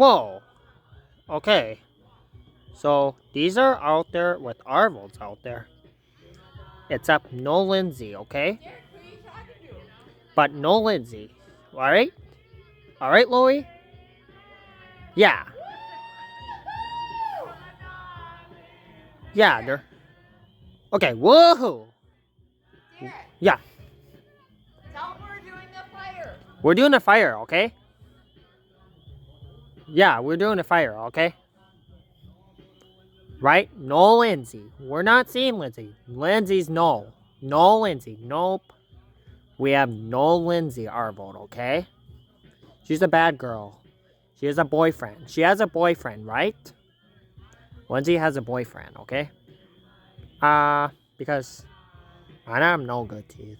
Whoa. Okay. So these are out there with Arvolds out there. Except no Lindsay, okay? But no Lindsay. Alright? Alright, Louie? Yeah. Yeah, they're... Okay, woohoo! Yeah. Tell them we're doing the fire. We're doing a fire, okay? Yeah, we're doing a fire, okay? Right? No Lindsay. We're not seeing Lindsay. Lindsay's no. No Lindsay. Nope. We have no Lindsay Arvold, okay? She's a bad girl. She has a boyfriend. She has a boyfriend, right? Lindsay has a boyfriend, okay? Because I have no good teeth.